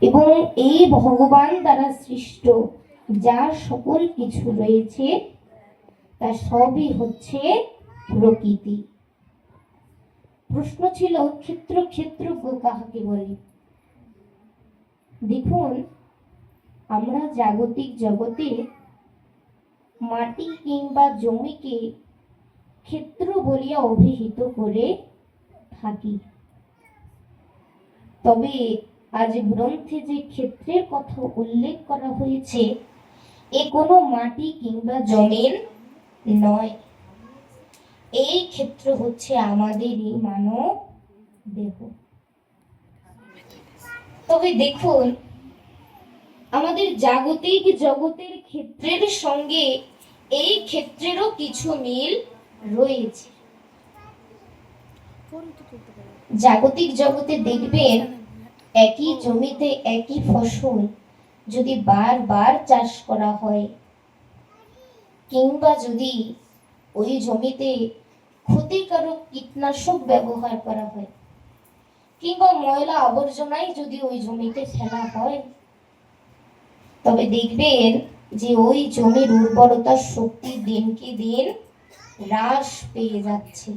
এবং এই ভগবান দ্বারা সৃষ্ট যা সকল কিছু রয়েছে তা সবই হচ্ছে প্রকৃতি। প্রশ্ন ছিল ক্ষেত্রজ্ঞ কাহাকে বলে। দেখুন, আমরা জাগতিক জগতে মাটি কিংবা জমিকে ক্ষেত্র বলিয়া অভিহিত করে থাকি। তবে আজ গ্রন্থে যে ক্ষেত্রের কথা উল্লেখ করা হয়েছে এ কোনো মাটি কিংবা জমির নয়। এই ক্ষেত্র হচ্ছে আমাদের এই মানব দেহ। তবে দেখুন, আমাদের জাগতিক জগতের ক্ষেত্রের সঙ্গে এই ক্ষেত্রেরও কিছু মিল রয়েছে। জাগতিক জগতে দেখবেন একই জমিতে একই ফসল যদি বারবার চাষ করা হয় কিংবা যদি ওই জমিতে ক্ষতিকারক কীটনাশক ব্যবহার করা হয় কিংবা ময়লা আবর্জনাই যদি ওই জমিতে ফেলা হয়, তবে দেখবেন যে ওই জমির উর্বরতার শক্তি দিনকে দিন হ্রাস পেয়ে যাচ্ছে।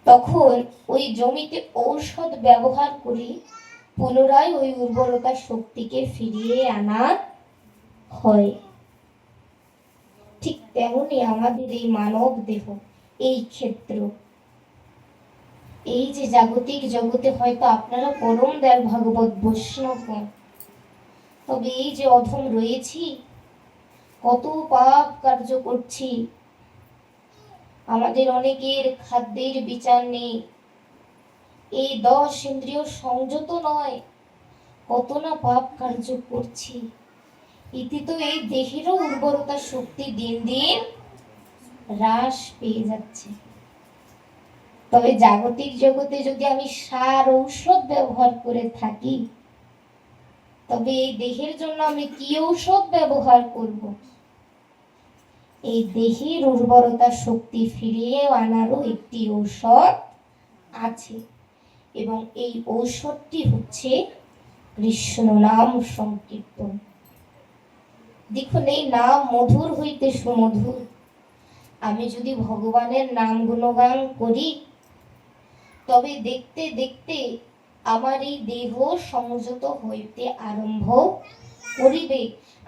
তখন ওই জমিতে ঔষধ ব্যবহার করে পুনরায় ওই উর্বরতার শক্তিকে ফিরিয়ে আনা হয়। ঠিক তেমনি আমাদের এই মানব দেহ, এই ক্ষেত্র, এই যে জাগতিক জগতে হয়তো আপনারা পরম দয়াল ভাগবত বৈষ্ণব, তবে এই যে অধম রয়েছি, কত পাপ কার্য করছি, আমাদের অনেকের খাদ্যের বিচার নেই, এই 10 ইন্দ্রিয় সংযত নয়, কত না পাপ কার্য করছি। ইতি তো এই দেহেরও উর্বরতা শক্তি দিন দিন হ্রাস পেয়ে যাচ্ছে। তবে জাগতিক জগতে যদি আমি সার ঔষধ ব্যবহার করে থাকি, তবে এই দেহের জন্য আমি কি ঔষধ ব্যবহার করব? এই দেহের উর্বরতা শক্তি ফিরিয়ে আনারও একটি ঔষধ আছে, এবং এই ঔষধটি হচ্ছে কৃষ্ণ নাম সংকীর্তন। দেখুন, এই নাম মধুর হইতে সুমধুর। আমি যদি ভগবানের নাম গুণগান করি, তবে দেখতে দেখতে আমার এই দেহ সংযত হইতে আরম্ভ করিবে।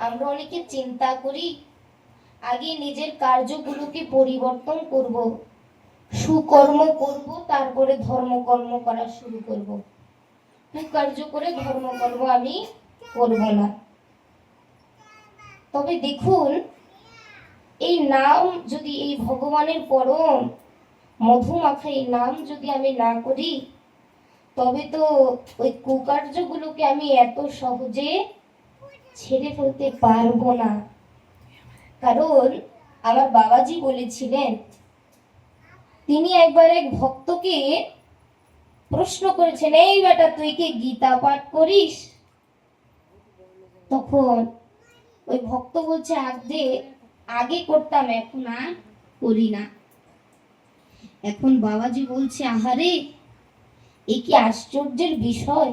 আমরা অনেকে চিন্তা করি আগে নিজের কার্যগুলোকে পরিবর্তন করব, সুকর্ম করব, তারপরে ধর্মকর্ম করা শুরু করব। কুকার্য করে ধর্মকর্ম আমি করব না। তবে দেখুন, এই নাম যদি, এই ভগবানের পরম মধুমাখা এই নাম যদি আমি না করি, তবে তো ওই কুকার্যগুলোকে আমি এত সহজে ছেড়ে ফেলতে পারবো না। কারণ আমার বাবাজি বলেছিলেন, তিনি একবার এক ভক্তকে প্রশ্ন করেছেন, এই বেটা তুই কি গীতা পাঠ করিস? তখন ওই ভক্ত বলছে, আগে করতাম, এখন আর করি না। এখন বাবাজি বলছে, আহারে, এ কি আশ্চর্যের বিষয়!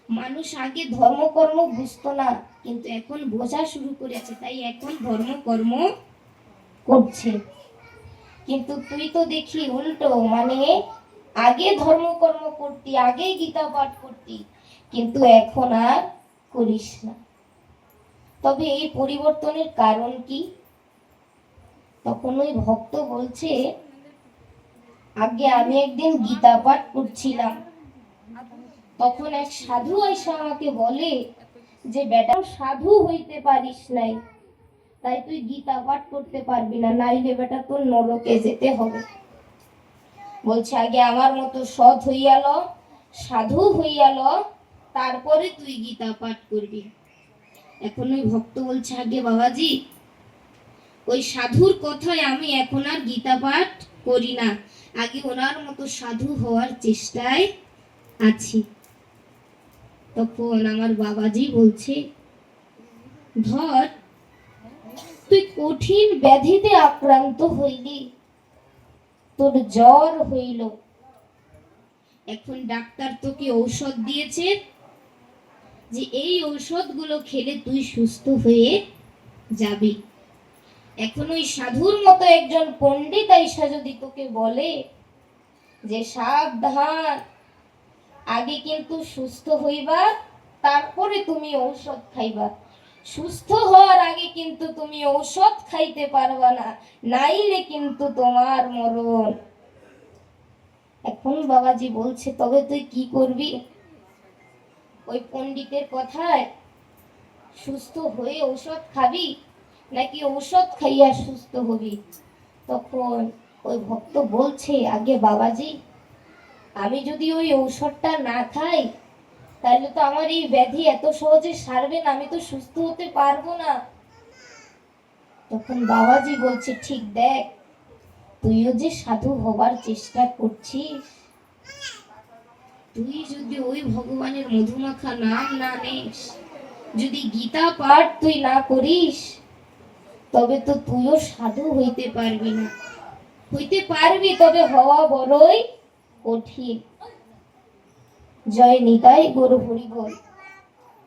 মানুষ আগে ধর্মকর্ম বুঝতো না, কিন্তু এখন বোঝা শুরু করেছে, তাই এখন ধর্মকর্ম করছে। কিন্তু তুই তো দেখি উল্টো, মানে আগে ধর্মকর্ম করতি, আগে গীতা পাঠ করতি, কিন্তু এখন আর করিস না। তবে এই পরিবর্তনের কারণ কি? তখন ওই ভক্ত বলছে, আগে আমি একদিন গীতা পাঠ করছিলাম, তখন এক সাধু এসে আমাকে বলে যে বেটা, সাধু হইতে পারিস নাই, তাই তুই গীতা পাঠ করতে পারবি না, নাইলে বেটা তোর নরকে যেতে হবে। বলছে, আগে আমার মতো সৎ হইয়াল, সাধু হইয়াল, তারপরে তুই গীতা পাঠ করবি। এখন ওই ভক্ত বলছে, আগে বাবাজি, ওই সাধুর কথায় আমি এখন আর গীতা পাঠ করি না, আগে ওনার মতো সাধু হওয়ার চেষ্টায় আছি। তখন আমার বাবাজি বলছে, ধর, তুই কঠিন ব্যাধিতে আক্রান্ত হইলি, তোর জ্বর হইল, এখন ডাক্তার তোকে ঔষধ দিয়েছে যে এই ঔষধগুলো খেলে তুই সুস্থ হয়ে যাবি। এখন ওই সাধুর মতো একজন পণ্ডিত আইসা যদি তোকে বলে যে সাবধান, আগে কিন্তু সুস্থ হইবা, তারপরে তুমি ঔষধ খাইবা, সুস্থ হওয়ার আগে কিন্তু তুমি ঔষধ খাইতে পারবা না, নাইলে কিন্তু তোমার মরণ। এখন বাবাজি বলছে তবে তুই কি করবি? ওই পণ্ডিতের কথায় সুস্থ হয়ে ঔষধ খাবি নাকি ঔষধ খাইয়া সুস্থ হবি? তখন ওই ভক্ত বলছে আগে বাবাজি, আমি যদি ওই ঔষধটা না খাই তাহলে তো আমার এই ব্যাধি এত সহজে সারবে না, আমি তো সুস্থ হতে পারবো না। তখন বাবাজি বলছে ঠিক দেখ, তুইও যে সাধু হবার চেষ্টা করছিস, তুই যদি ওই ভগবানের মধুমাখা নাম না নিস, যদি গীতা পাঠ তুই না করিস, তবে তো তুইও সাধু হইতে পারবি না। হইতে পারবি তবে হওয়া বড়ই কঠিন। জয় নিতাই গৌর হরি বল।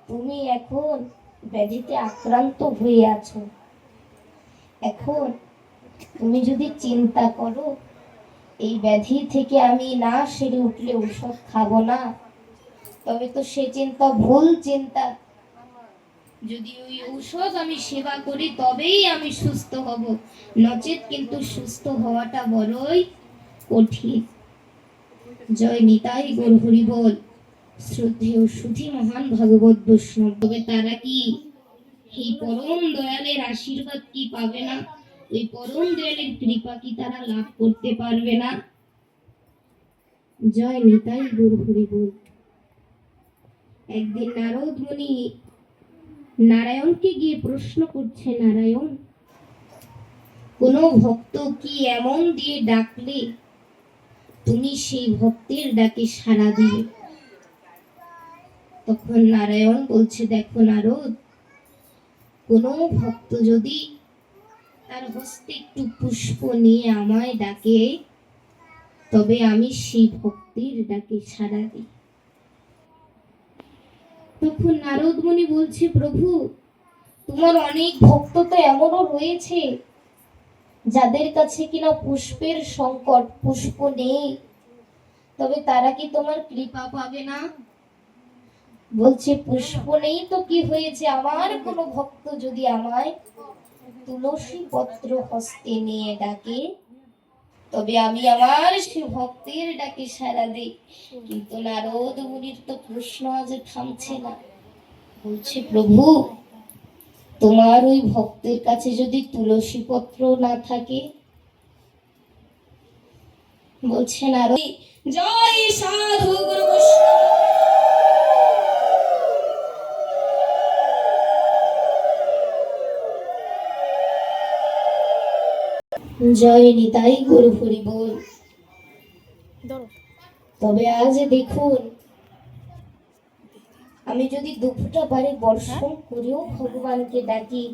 তুমি এখন ব্যাধিতে আক্রান্ত হয়ে আছো, এখন তুমি যদি চিন্তা করো এই ব্যাধি থেকে আমি না সেরে উঠলে ঔষধ খাবো না, তবে তো সে চিন্তা ভুল চিন্তা। যদি ওই ঔষধ আমি সেবা করি তবেই আমি সুস্থ হব, নচেত কিন্তু সুস্থ হওয়াটা বড়ই কঠিন। জয় নিতাই গৌর হরি বল। শ্রদ্ধেয় সুধী মহান ভাগবত বৈষ্ণব, তবে তারা কি এই পরম দয়ালের আশীর্বাদ কি পাবে না? ওই পরম দয়ালের কৃপা কি তারা লাভ করতে পারবে না? জয় নিতাই গৌর হরি বল। একদিন নারদ মুনি নারায়ণকে গিয়ে প্রশ্ন করছে, নারায়ণ, কোন ভক্ত কি এমন দিয়ে ডাকলে তুমি সেই ভক্তের ডাকে সাড়া দিবে? তখন নারায়ণ বলছে, দেখো নারদ, কোন ভক্ত যদি তার হস্তে একটু পুষ্প নিয়ে আমায় ডাকে, তবে আমি সেই ভক্তের ডাকে সাড়া দিই। তখন নারদ মুনি বলছে, প্রভু, তোমার অনেক ভক্ত তো এমনও রয়েছে যাদের কাছে কিনা পুষ্পের সংকট, পুষ্প নেই, তবে তারা কি তোমার কৃপা পাবে না? বলছে, পুষ্প নেই তো কি হয়েছে, আমার কোন ভক্ত যদি আমায় তুলসী পত্র হস্তে নিয়ে ডাকে, তবে আমি আমার সে ভক্তের ডাকে সাড়া দিই। কিন্তু নারদ মুনির তো প্রশ্ন আজ থামছে না। বলছে, প্রভু, তোমার ওই ভক্তের কাছে যদি তুলসী পত্র না থাকে? বলছে নারদ, জয় সাধু গুরু বৈষ্ণব। জয় নিতাই গৌর হরি বল। তবে আজ দেখুন, আমি যদি দুপুরটা বাড়ি বর্ষণ করেও ভগবানকে ডাকি,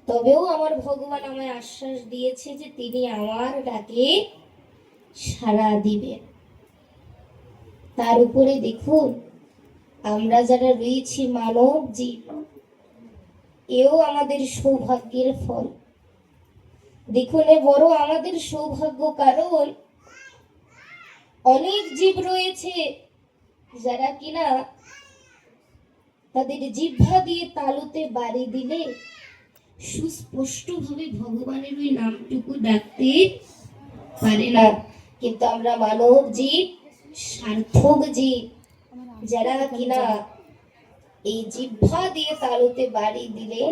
তবেও আমার ভগবান আমায় আশ্বাস দিয়েছে যে তিনি আমার ডাকে সাড়া দিবেন। তার উপরে দেখুন, আমরা যারা রয়েছি মানব জীব, এও আমাদের সৌভাগ্যের ফল। দেখুন, এ বড় আমাদের সৌভাগ্য, কারণ অনেক জীব রয়েছে যারা কিনা তাদের জিহ্বা দিয়ে তালুতে বাড়ি দিলে সুস্পষ্টভাবে ভগবানের ওই নামটুকু ডাকতে পারে না। কিন্তু আমরা মানব জীব, সার্থক জীব, যারা কিনা এই জিহ্বা দিয়ে তালুতে বাড়ি দিলে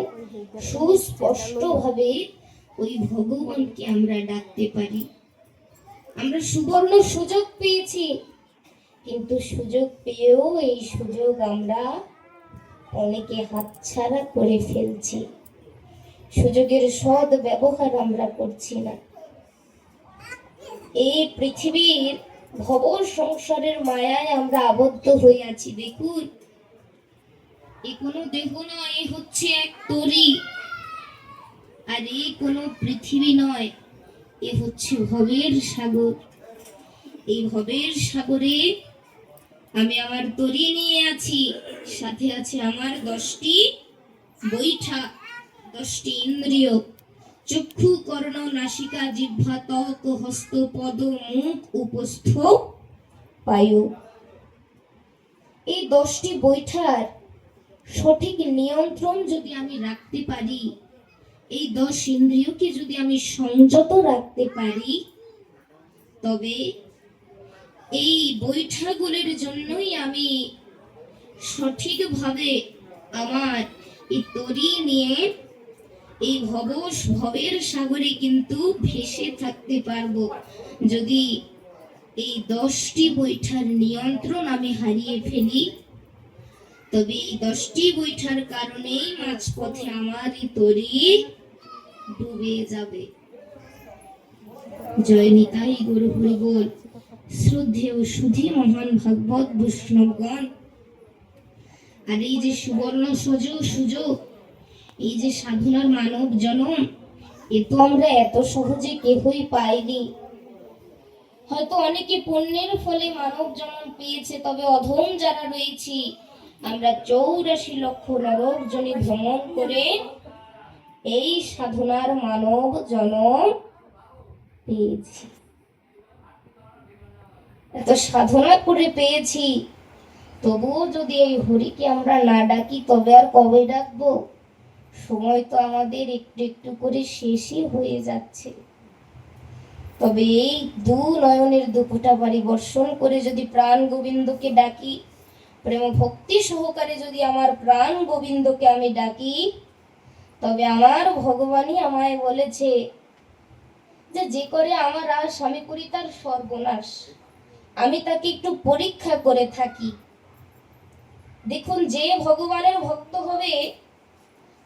সুস্পষ্টভাবে ওই ভগবানকে আমরা ডাকতে পারি। আমরা সুবর্ণ সুযোগ পেয়েছি, কিন্তু সুযোগ পেয়েও এই সুযোগ আমরা অনেকে হাতছাড়া করে ফেলছি, সুযোগের সৎ ব্যবহার আমরা করছি না। এই পৃথিবীর ভব সংসারের মায়ায় আমরা আবদ্ধ হয়ে আছি। দেখুন, এ কোনো দেহ নয়, এ হচ্ছে এক তরি, আর এ কোনো পৃথিবী নয়, এ হচ্ছে ভবের সাগর। এই ভবের সাগরে আমি আমার তরি নিয়ে আছি, সাথে আছে আমার 10টি বৈঠা, 10টি ইন্দ্রিয়, চক্ষু, কর্ণ, নাসিকা, জিহ্বা, ত্বক, হস্ত, পদ, মুখ, উপস্থ, বায়ু। এই 10টি বৈঠার সঠিক নিয়ন্ত্রণ যদি আমি রাখতে পারি, এই 10 ইন্দ্রিয়কে যদি আমি সংযত রাখতে পারি, তবে এই বৈঠাগুলির জন্যই আমি সঠিকভাবে আমার এই তরি নিয়ে এই ভবের সাগরে কিন্তু ভেসে থাকতে পারবো। যদি এই 10টি বৈঠার নিয়ন্ত্রণ আমি হারিয়ে ফেলি, তবে এই 10টি বৈঠার কারণেই মাঝপথে আমার এই তরি ডুবে যাবে। জয় নিতাই গৌর হরি বল। শ্রদ্ধেয় সুধী মহান ভাগবত বৈষ্ণবগণ, আর এই যে সুবর্ণ সুযোগ, এই যে সাধনার মানব জনম, এ তো আমরা এত সহজে কেহই পাইনি। হয়তো অনেকে পুণ্যের ফলে মানব জন্ম পেয়েছে, তবে অধম যারা রয়েছি আমরা 84 লক্ষ নরক জনি ভ্রমণ করে এই সাধনার মানব জন্ম পেয়েছি। এত সাধনা করে পেয়েছি, তবুও যদি এই হরিকে আমরা না ডাকি, তবে আর কবে ডাকবো? সময় তো আমাদের একটু একটু করে শেষই হয়ে যাচ্ছে। তবে এই দু নয়নের দুফোঁটা বাড়ি বর্ষণ করে যদি প্রাণ গোবিন্দকে ডাকি, প্রেম ভক্তি সহকারে যদি আমার প্রাণ গোবিন্দকে আমি ডাকি, তবে আমার ভগবানই আমায় বলেছে যে করে আমার আশ আমি করি তার সর্বনাশ। আমি তাকে একটু পরীক্ষা করে থাকি। দেখুন, যে ভগবানের ভক্ত হবে,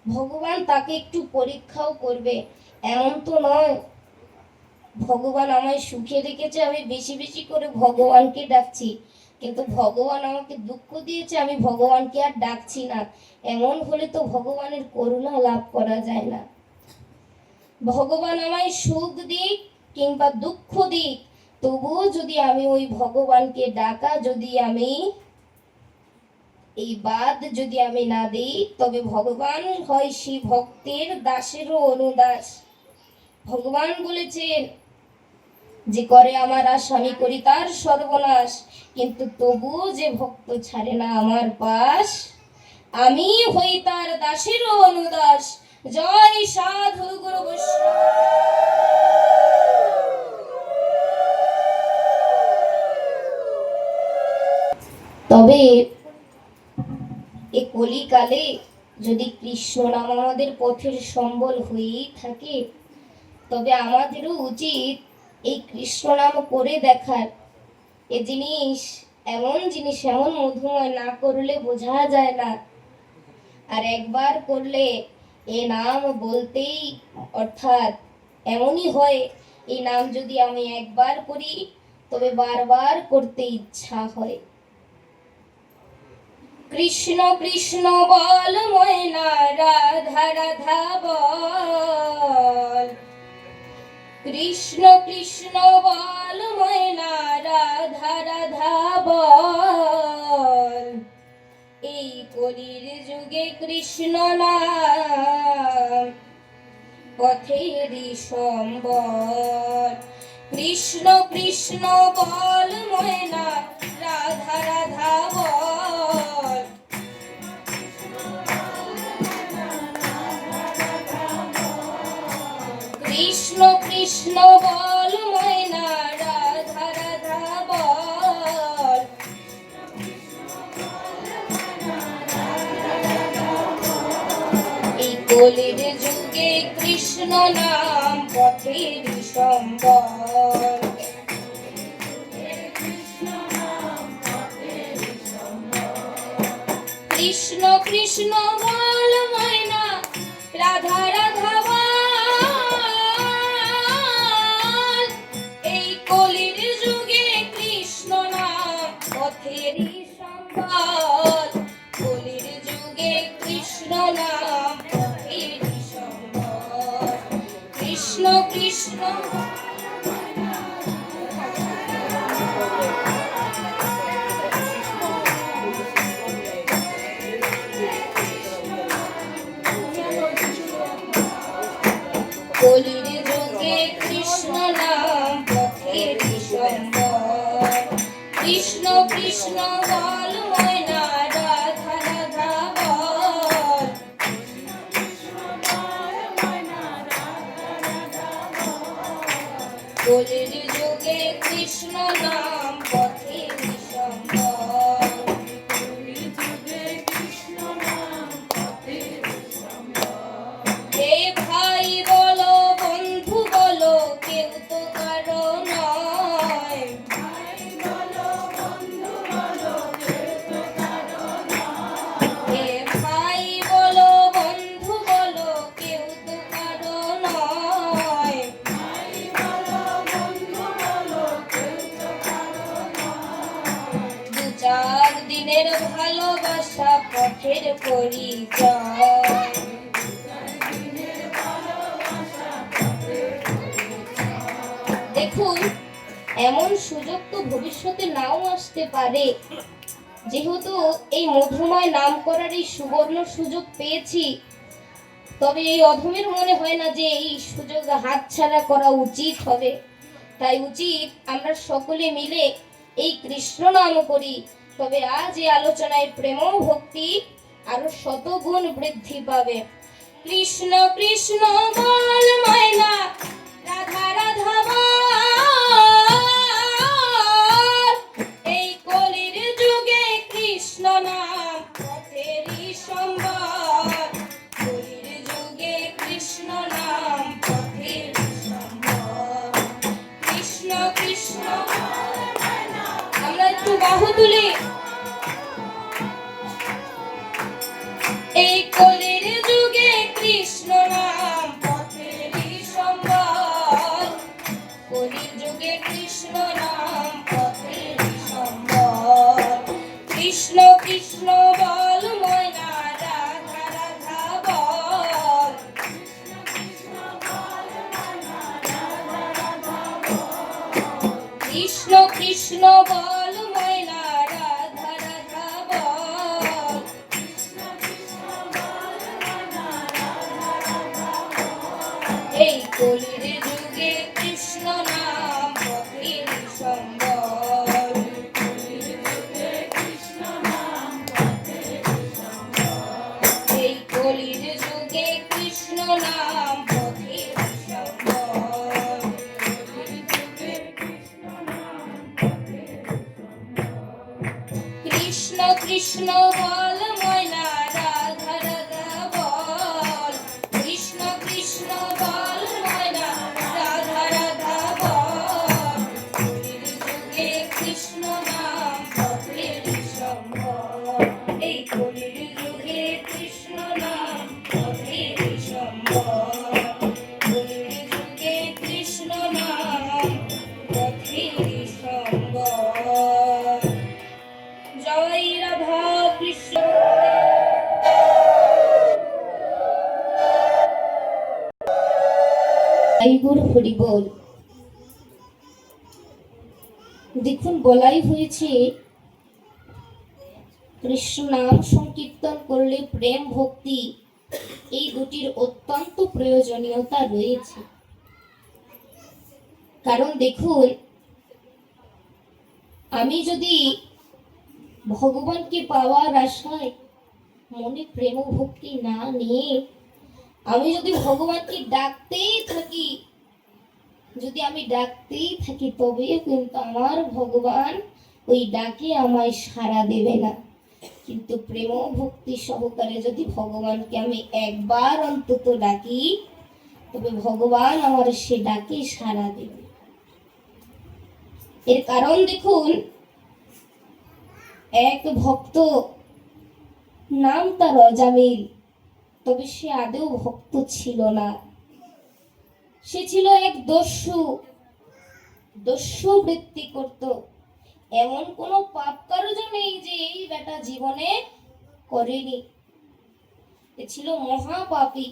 ভগবান তাকে একটু পরীক্ষাও করবে। এমন তো নয় ভগবান আমায় সুখে রেখেছে, আমি বেশি বেশি করে ভগবানকে ডাকছি, কিন্তু ভগবান আমাকে দুঃখ দিয়েছে, আমি ভগবানকে আর ডাকছি না। এমন হলে তো ভগবানের করুণা লাভ করা যায় না। ভগবান আমায় সুখ দিক কিংবা দুঃখ দিক, তবুও যদি আমি ওই ভগবানকে ডাকা যদি আমি এই বাদ যদি আমি না দিই, তবে ভগবান হয় সেই ভক্তের দাসেরও অনুদাস। ভগবান বলেছেন যে করে আমার আশ আমি করি তার সর্বনাশ, কিন্তু তবুও যে ভক্ত ছাড়ে না আমার পাশ, আমি হই তার দাসেরও অনুদাস। জয় সাধু গুরু বৈষ্ণব। তবে এই কলিকালে যদি কৃষ্ণ নাম আমাদের পথের সম্বল হয়েই থাকে, তবে আমাদেরও উচিত এই কৃষ্ণ নাম করে দেখার। এ জিনিস এমন মধুময়, না করলে বোঝা যায় না। আর একবার করলে এ নাম বলতেই, অর্থাৎ এমনই হয়, এই নাম যদি আমি একবার করি তবে বারবার করতে ইচ্ছা হয়। কৃষ্ণ কৃষ্ণ বল ময়না, রাধা রাধা বল। কৃষ্ণ কৃষ্ণ বল ময়না, রাধা রাধা বল। এই কলির যুগে কৃষ্ণ নাম পথেরই সম্বল। কৃষ্ণ কৃষ্ণ বল ময়না, রাধা রাধা বল। কৃষ্ণ কৃষ্ণ বল ময়না, রাধা রাধা বল। এই কলির যুগে কৃষ্ণ নাম পথের সম্বল। কৃষ্ণ কৃষ্ণ বল ময়না, রাধা রাধা বল। এই কলির যুগে কৃষ্ণ নাম পথেরই সম্বল। কলির যুগে কৃষ্ণ নাম পথেরই সম্বল। কৃষ্ণ কৃষ্ণ কৃষ্ণ বল ময়না রাধা রাধা বল। কলির যুগে কৃষ্ণ নাম পথের সম্বল। হে ভাই বলো বন্ধু বলো কেউ তো কারো নয়। হে ভাই বলো বন্ধু বলো কেউ তো কারো নয়। দু চার দিনের ভালোবাসা পথের পরিচয়। দেখুন, এমন সুযোগ তো ভবিষ্যতে নাও আসতে পারে। যেহেতু এই মধুময় নাম করার এই সুবর্ণ সুযোগ পেয়েছি, তবে এই অধমের মনে হয় না যে এই সুযোগ হাতছাড়া করা উচিত হবে। তাই উচিত আমরা সকলে মিলে এই কৃষ্ণ নাম করি। তবে আজ এই আলোচনায় প্রেম ও ভক্তি আরো শতগুণ বৃদ্ধি পাবে। কৃষ্ণ কৃষ্ণ বল ময়না রাধা রাধা বল। এই কলির যুগে কৃষ্ণ নাম পথেরই সম্বল। কলির যুগে কৃষ্ণ নাম পথেরই সম্বল। কৃষ্ণ কৃষ্ণ আমরা একটু বাহু তুলি। এই কলির যুগে কৃষ্ণ নাম পথেরই সম্বল। কলির যুগে কৃষ্ণ নাম পথেরই সম্বল। কৃষ্ণ কৃষ্ণ বল ময়না রাধা রাধা বল। কৃষ্ণ কৃষ্ণ বল ময়না রাধা রাধা বল। এই কলির যুগে কৃষ্ণ নাম পথেরই সম্বল। এই কলির যুগে কৃষ্ণ নাম পথেরই সম্বল। কৃষ্ণ কৃষ্ণ বল ময়না রাধা রাধা বল। কৃষ্ণ কৃষ্ণ বল ময়না রাধা রাধা বল। কলির যুগে কৃষ্ণ নাম পথেরই সম্বল। এই কলির যুগে কৃষ্ণ নাম পথেরই সম্বল। কলির যুগে কৃষ্ণ নাম পথেরই সম্বল। জয় রাধা কৃষ্ণ। হরি বল। দেখুন, বলাই হয়েছে কৃষ্ণ নাম সংকীর্তন করলে প্রেম ভক্তি এই দুটির অত্যন্ত প্রয়োজনীয়তা রয়েছে। কারণ দেখুন, আমি যদি ভগবানকে পাওয়ার আশায় মনে প্রেম ভক্তি না নিয়ে আমি যদি ভগবানকে ডাকতেই থাকি তবে কিন্তু আমার ভগবান ওই ডাকে আমায় সাড়া দেবে না। কিন্তু প্রেম ভক্তি সহকারে যদি ভগবানকে আমি একবার অন্তত ডাকি তবে ভগবান আমার সে ডাকে সাড়া দেবে। এর কারণ দেখুন, এক ভক্ত, নাম তার অজামিল, তবে সে আদৌ ভক্ত ছিল না। সে ছিল এক দস্যু বৃত্তি করত। এমন কোনো পাপ কার্য নেই যে এই বেটা জীবনে করেনি। এ ছিল মহাপাপী।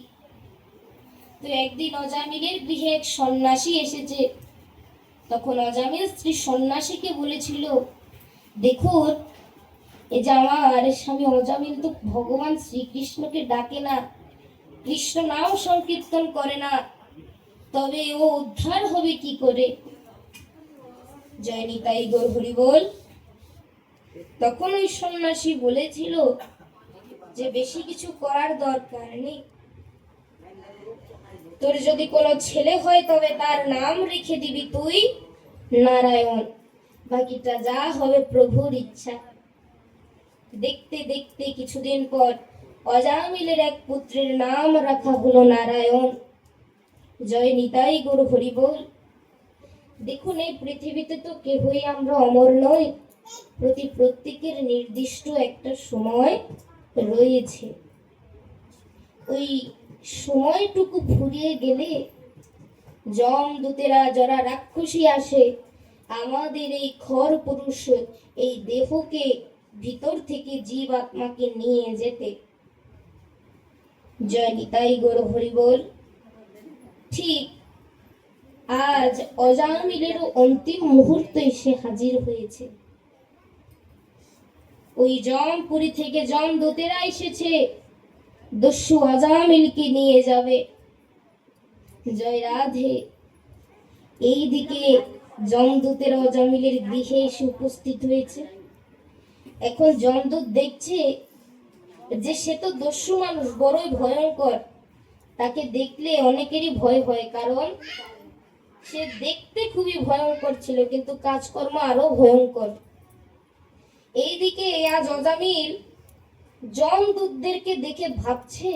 তো একদিন অজামিলের গৃহে এক সন্ন্যাসী এসেছে। তখন অজামিল স্ত্রী সন্ন্যাসীকে বলেছিল, দেখুন, এই যে আমার স্বামী অজামিল তো ভগবান শ্রীকৃষ্ণকে ডাকে না, কৃষ্ণ নাম সংকীর্তন করে না, তবে ও উদ্ধার হবে কি করে? জয় নিতাই গৌর হরি বল। তখন ওই সন্ন্যাসী বলেছিল যে বেশি কিছু করার দরকার নেই, তোর যদি কোনো ছেলে হয় তবে তার নাম রেখে দিবি তুই নারায়ণ, বাকিটা যা হবে প্রভুর ইচ্ছা। দেখতে দেখতে কিছুদিন পর অজামিলের এক পুত্রের নাম রাখা হলো নারায়ণ। জয় নিতাই গৌর হরি বল। দেখুন, এই পৃথিবীতে তো কেহই আমরা অমর নই, প্রত্যেকের নির্দিষ্ট একটা সময় রয়েছে। ওই সময়টুকু ফুরিয়ে গেলে যমদূতেরা যারা রাক্ষসী আসে আমাদের এই খর পুরুষ এই দেহকে ভিতর থেকে জীব আত্মাকে নিয়ে যেতে। জয় নিতাই গৌর হরি বল। ঠিক আজ অজামিলের অন্তিম মুহূর্তে এসে হাজির হয়েছে। ওই জমপুরী থেকে যমদূতেরা এসেছে, দস্যু অজামিলকে নিয়ে যাবে। জয় রাধে। এইদিকে যমদূতেরা অজামিলের গৃহে এসে উপস্থিত হয়েছে। এখন যমদূত দেখছে যে সে তো দস্যু মানুষ, বড়ই ভয়ঙ্কর, তাকে দেখলে অনেকেরই ভয় হয়, কারণ সে দেখতে খুবই ভয়ঙ্কর ছিল কিন্তু কাজকর্ম আরো ভয়ঙ্কর। এইদিকে আজ অজামিল যমদূতদেরকে দেখে ভাবছে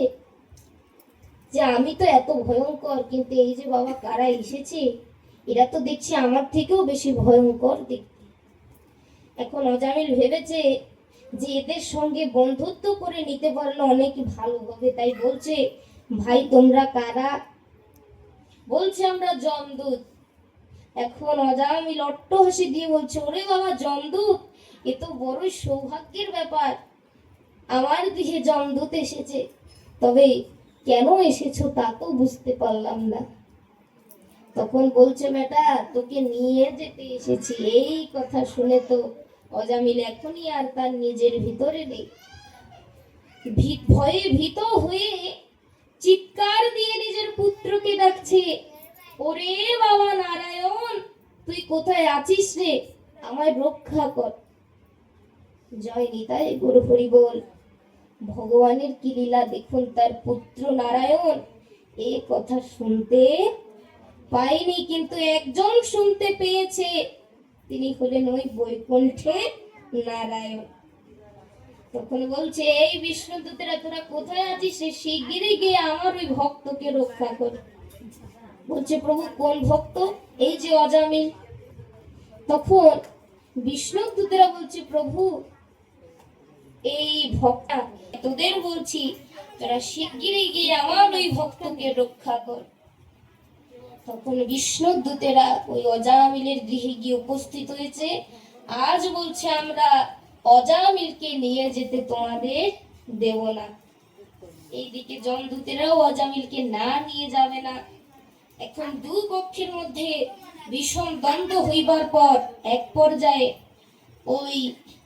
যে আমি তো এত ভয়ঙ্কর, কিন্তু এই যে বাবা কারা এসেছে এরা তো দেখছি আমার থেকেও বেশি ভয়ঙ্কর দেখতে। এখন অজামিল ভেবেছে যে এদের সঙ্গে বন্ধুত্ব করে নিতে পারলে অনেক ভালো হবে, তাই বলছে ভাই তোমরা কারা? বলছে আমরা যমদূত। এখন অজামিল অট্টহাসি দিয়ে বলছে ওরে বাবা যমদূত, এ তো বড়ই সৌভাগ্যের ব্যাপার, আমার গৃহে যমদূত এসেছে, তবে কেন এসেছো তা তো বুঝতে পারলাম না। তখন বলছে বেটা তোকে নিয়ে যেতে এসেছি। এই কথা শুনে তো অজামিল এখনই আর তার নিজের ভিতরে নেই, ভয়ে ভীত হয়ে চিৎকার দিয়ে নিজের পুত্রকে ডাকছে, ওরে বাবা নারায়ণ, তুই কোথায় আছিস রে, আমায় রক্ষা কর। জয় নিতাই গৌর হরি বল। ভগবানের কি লীলা দেখুন, তার পুত্র নারায়ণ এ কথা শুনতে পায়নি, কিন্তু একজন শুনতে পেয়েছে, তিনি হলেন ওই বৈকুণ্ঠে নারায়ণ। তখন বলছে এই বিষ্ণুদূতেরা তোরা কোথায় আছিস, শিগগিরই গিয়ে আমার ওই ভক্তকে রক্ষা কর। বলছে প্রভু কোন ভক্ত? এই যে অজামিল। তখন বিষ্ণুদূতেরা বলছে প্রভু এই ভক্তা তোদের বলছি তোরা শিগগিরই গিয়ে আমার ওই ভক্তকে রক্ষা কর। তখন বিষ্ণুদূতেরা ওই অজামিলের গৃহে গিয়ে উপস্থিত হয়েছে। আজ বলছে আমরা অজামিলকে নিয়ে যেতে তোমাদের দেব না। এইদিকে যমদূতেরাও অজামিলকে না নিয়ে যাবে না। এখন দুই পক্ষের মধ্যে ভীষণ দ্বন্দ্ব হইবার পর এক পর্যায়ে ওই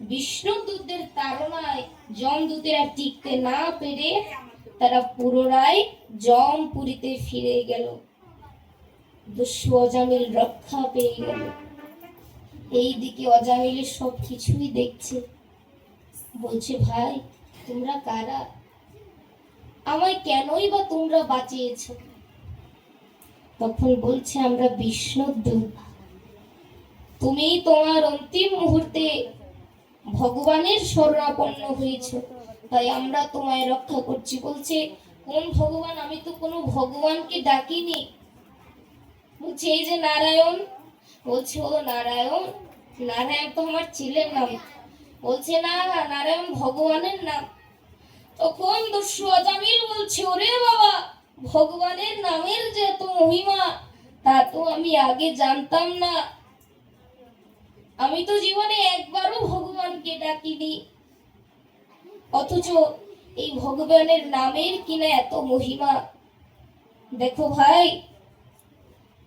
বিষ্ণুদূতদের তাড়নায় যমদূতেরা টিকতে না পেরে তারা পুনরায় যমপুরীতে ফিরে গেল। দস্যু অজামিল রক্ষা পেয়ে গেল। এইদিকে অজামিলের সব কিছুই দেখছে, বলছে ভাই তোমরা কারা, আমায় কেনই বা তোমরা বাঁচিয়েছ? তখন বলছে আমরা বিষ্ণুদূত, তুমি তোমার অন্তিম মুহূর্তে ভগবানের শরণাপন্ন হয়েছ, তাই আমরা তোমায় রক্ষা করছি। বলছে কোন ভগবান? আমি তো কোনো ভগবানকে ডাকিনি। বলছে এই যে নারায়ণ। বলছে ও নারায়ণ, নারায়ণ তো আমার ছেলের নাম। বলছে না নারায়ণ ভগবানের নাম। তখন দস্যু অজামিল বলছে ওরে বাবা, ভগবানের নামের যে এত মহিমা তা তো আমি আগে জানতাম না, আমি তো জীবনে একবারও ভগবানকে ডাকিনি, অথচ এই ভগবানের নামের কিনা এত মহিমা। দেখো ভাই,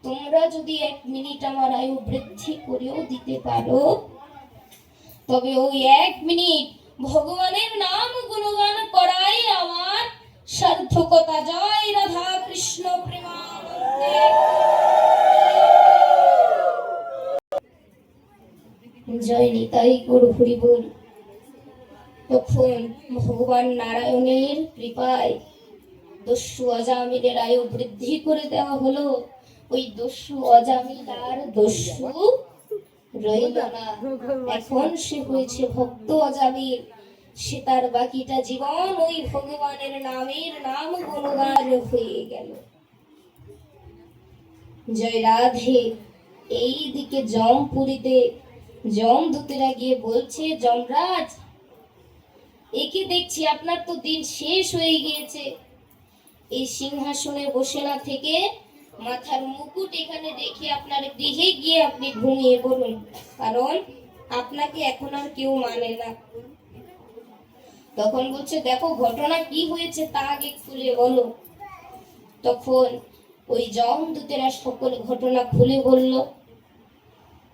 তোমরা যদি 1 মিনিট আমার আয়ু বৃদ্ধি করেও দিতে পারো, তবে ওই 1 মিনিট ভগবানের নাম গুণগান করাই আমার সার্থকতা। জয় রাধা কৃষ্ণ প্রেমানন্দে। জয় নিতাই গৌর হরি বল। তখন ভগবান নারায়ণের কৃপায় দস্যু অজামিলের আয়ু বৃদ্ধি করে দেওয়া হলো। ওই দস্যু অজামিল আর দস্যু রইল না। এখন সে হয়েছে ভক্ত অজামিল। সে তার বাকিটা জীবন ওই ভগবানের নামের নাম গুণগান হয়ে গেল। জয় রাধে। এই দিকে জমপুরীতে যমদূতেরা গিয়ে বলছে, যমরাজ, একে দেখছি আপনার তো দিন শেষ হয়ে গিয়েছে। এই সিংহাসনে বসে না থেকে মাথার মুকুট এখানে রেখে আপনার গৃহে গিয়ে আপনি ঘুমিয়ে পড়ুন, কারণ আপনাকে এখন আর কেউ মানে না। তখন বলছে, দেখো ঘটনা কি হয়েছে তা আগে খুলে বলো। তখন ওই যমদূতেরা সকল ঘটনা খুলে বলল।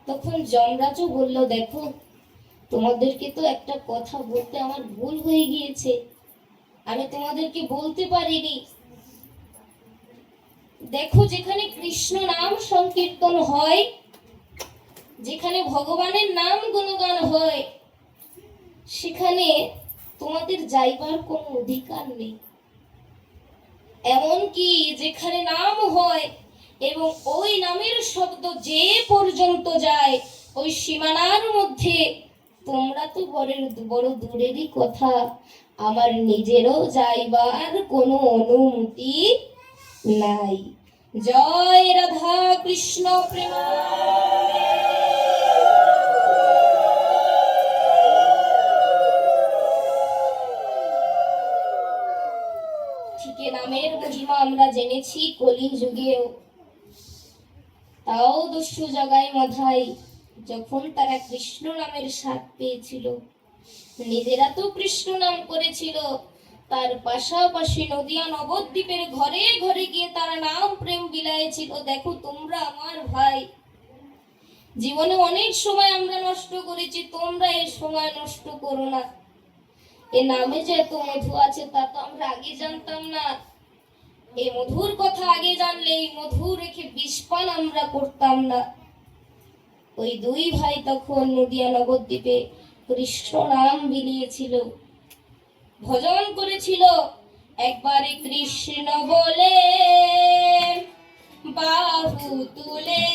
তখন যমরাজও বলল, দেখো তোমাদেরকে তো একটা কথা বলতে আমার ভুল হয়ে গিয়েছে, আমি তোমাদেরকে বলতে পারিনি। দেখো, যেখানে কৃষ্ণ নাম সংকীর্তন হয়, যেখানে ভগবানের নাম গুণগান হয়, সেখানে তোমাদের যাইবার কোনো অধিকার নেই। এমনকি যেখানে নাম হয় এবং ওই নামের শব্দ যে পর্যন্ত যায়, ওই সীমানার মধ্যে তোমরা তো বড় দূরেরই কথা, আমার নিজেরও যাইবার কোনো অনুমতি নাই। জয় রাধা কৃষ্ণ প্রেম। ঠিক নামের মহিমা আমরা জেনেছি কলি যুগেও। তাও দস্যু জগাই মধাই যখন তারা কৃষ্ণ নামের স্বাদ পেয়েছিল, নিজেরা তো কৃষ্ণ নাম করেছিল, তার পাশাপাশি নদিয়া নবদ্বীপের ঘরে ঘরে গিয়ে তারা নাম প্রেম বিলাইছিল। দেখো তোমরা আমার ভাই, জীবনে অনেক সময় আমরা নষ্ট করেছি, তোমরা এই সময় নষ্ট করো না। এ নামে যে এত মধু আছে তা তো আমরা আগে জানতাম না। এই মধুর কথা আগে জানলে এই মধু রেখে বিষপান আমরা করতাম না। ওই দুই ভাই তখন নদিয়া নবদ্বীপে কৃষ্ণ নাম বিলিয়েছিল, ভজন করেছিল। একবারে কৃষ্ণ বলে বাহু তুলে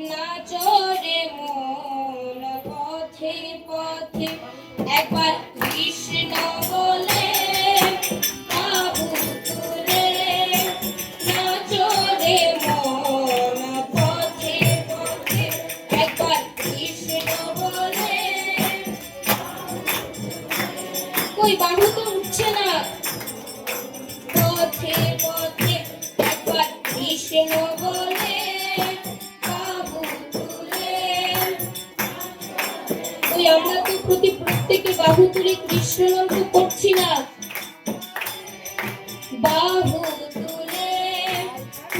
নাচরে মন পথে পথে। একবার কৃষ্ণ বলে বাহু তুলে নাচরে মন পথে পথে। একবার কৃষ্ণ বলে, কই বাহু তো উঠছে না, পথে পথে। একবার কৃষ্ণ বলে বাহু তুলে। ওই আমরা তো প্রত্যেকে বাহু তুলে কৃষ্ণ নাম তো করছি না। বাহু তুলে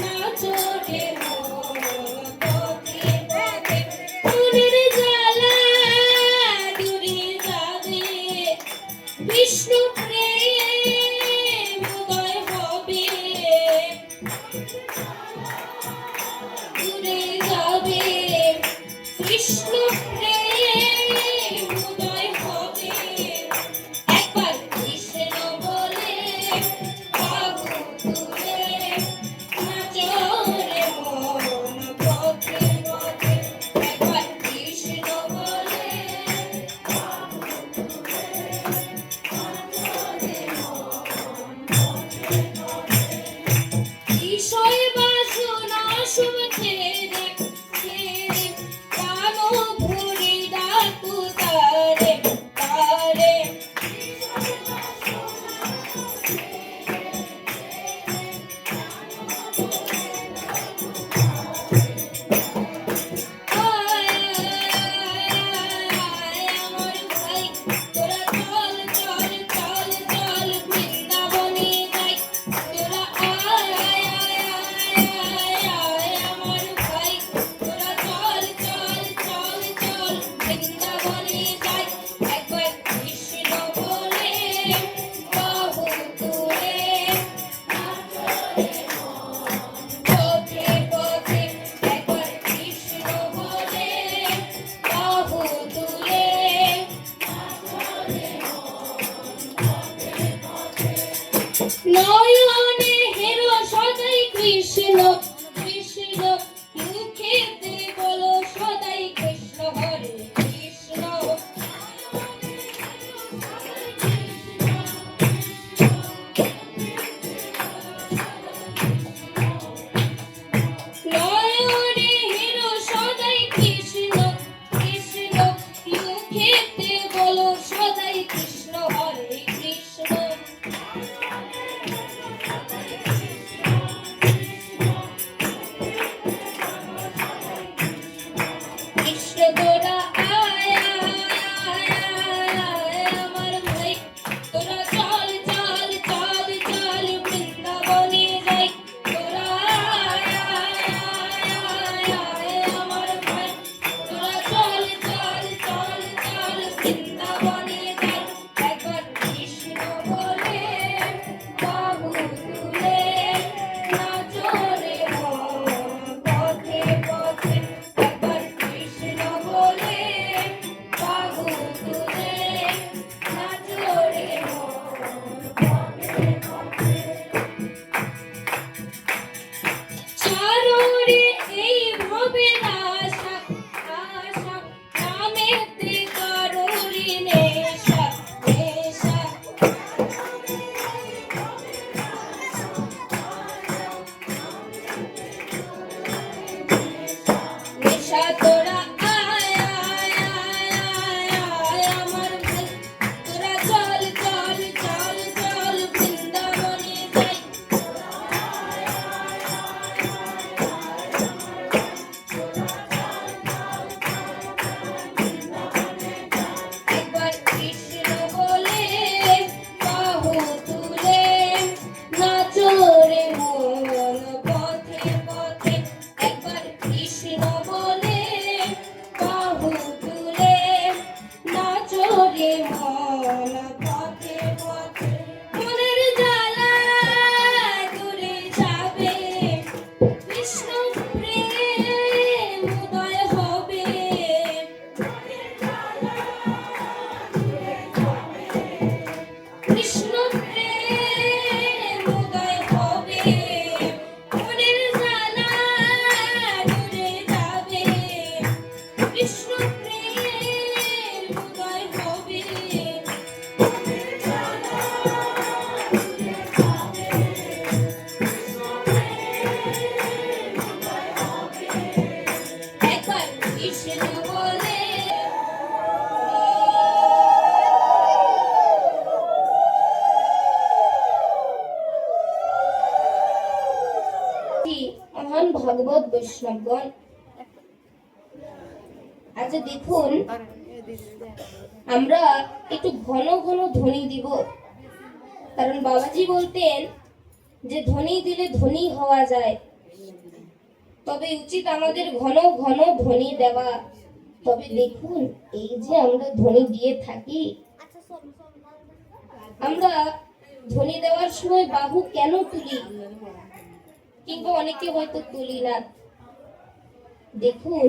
নাচরে মন পথে পথে। মনের জ্বালা দূরে যাবে, বিষ্ণু প্রেম উদয় হবে। দূরে যাবে কৃষ্ণ প্রেম উদয় হবে। একবার কৃষ্ণ বলে বাহু তুলে নাচরে মন পথে পথে। একবার কৃষ্ণ বলে নয়নে হেরো সদাই কৃষ্ণ কৃষ্ণ, মুখেতে বলো সদাই কৃষ্ণ হরে কৃষ্ণ। নয়নে হেরো সদাই কৃষ্ণ কৃষ্ণ, মুখেতে বলো সদাই কৃষ্ণ হরে কৃষ্ণ। কৃষ্ণ তোরা আয় আয় আয় আমার ভাই, তোরা চল চল চল চল বৃন্দাবনে যাই। তোরা আয় আয় আয় আয় আমার ভাই, তোরা চল চল চল চল বৃন্দাবনে যাই। একবার কৃষ্ণ বলে বাহু তুলে নাচো রে মন পথে পথে। একবার কৃষ্ণ বলে বাহু তুলে নাচো রে মন পথে পথে। ছাড়ো রে এই ভবের আশা আশা, নামেতে করো রে নেশা নেশা। নেশা তোরা আয় আয় আয় আয় আয় আমার ভাই, তোরা চল চল চল চল বৃন্দাবনে যাই। একবার কৃষ্ণ বলে বাহু তুলে নাচো রে মন পথে পথে। একবার কৃষ্ণ বলে বাহু তুলে নাচো রে মন পথে পথে। মনের জ্বালা দূরে যাবে, কৃষ্ণ প্রেম উদয় হবে। কৃষ্ণ প্রেম উদয় হবে, মনের জ্বালা দূরে যাবে। কৃষ্ণ প্রেম উদয় হবে, মনের জ্বালা দূরে যাবে। কৃষ্ণ প্রেম উদয় হবে। একবার কৃষ্ণ বলে মহান ভাগবত বৈষ্ণবগণ, আচ্ছা দেখুন, আমরা একটু ঘন ঘন ধ্বনি দিব। কারণ বাবাজি বলতেন যে ধ্বনি দিলে ধনী হওয়া যায়, তবে উচিত আমাদের ঘন ঘন ধ্বনি দেওয়া। তবে দেখুন, এই যে আমরা ধ্বনি দিয়ে থাকি, আমরা ধ্বনি দেওয়ার সময় বাহু কেন তুলি, কিংবা অনেকে হয়তো তুলি না। দেখুন,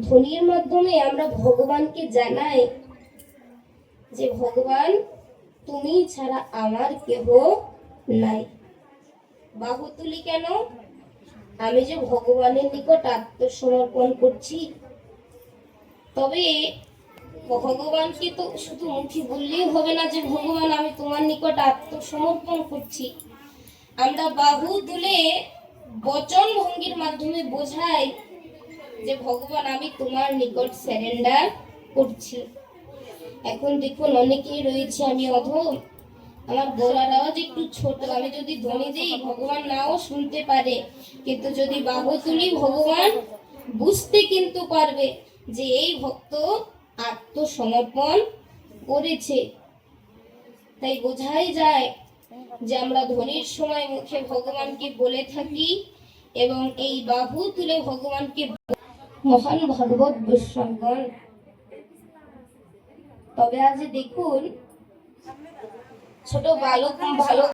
ধ্বনির মাধ্যমে আমরা ভগবানকে জানাই যে ভগবান তুমি ছাড়া আমার কেহ নাই। বাহু তুলি কেন? আমি যে ভগবানের নিকট আত্মসমর্পণ করছি। তবে ভগবানকে তো শুধু মুখে বললেই হবে না যে ভগবান আমি তোমার নিকট আত্মসমর্পণ করছি। আমরা বাহু তুলে বচন ভঙ্গির মাধ্যমে বোঝাই যে ভগবান আমি তোমার নিকট সারেন্ডার করছি। এখন দেখুন, অনেকেই রয়েছে আমি অধম, আমার গলার আওয়াজ একটু ছোট, আমি যদি ধ্বনি দিই ভগবান নাও শুনতে পারে, কিন্তু যদি বাহু তুলি ভগবান বুঝতে কিন্তু পারবে যে এই ভক্ত আত্মসমর্পণ করেছে। তাই বোঝাই যায় যে আমরা ধ্বনির সময় মুখে ভগবানকে বলে থাকি এবং এই বাহু তুলে ভগবানকে। মহান ভাগবত বৈষ্ণবগণ, তবে আজ দেখুন ছোট বালক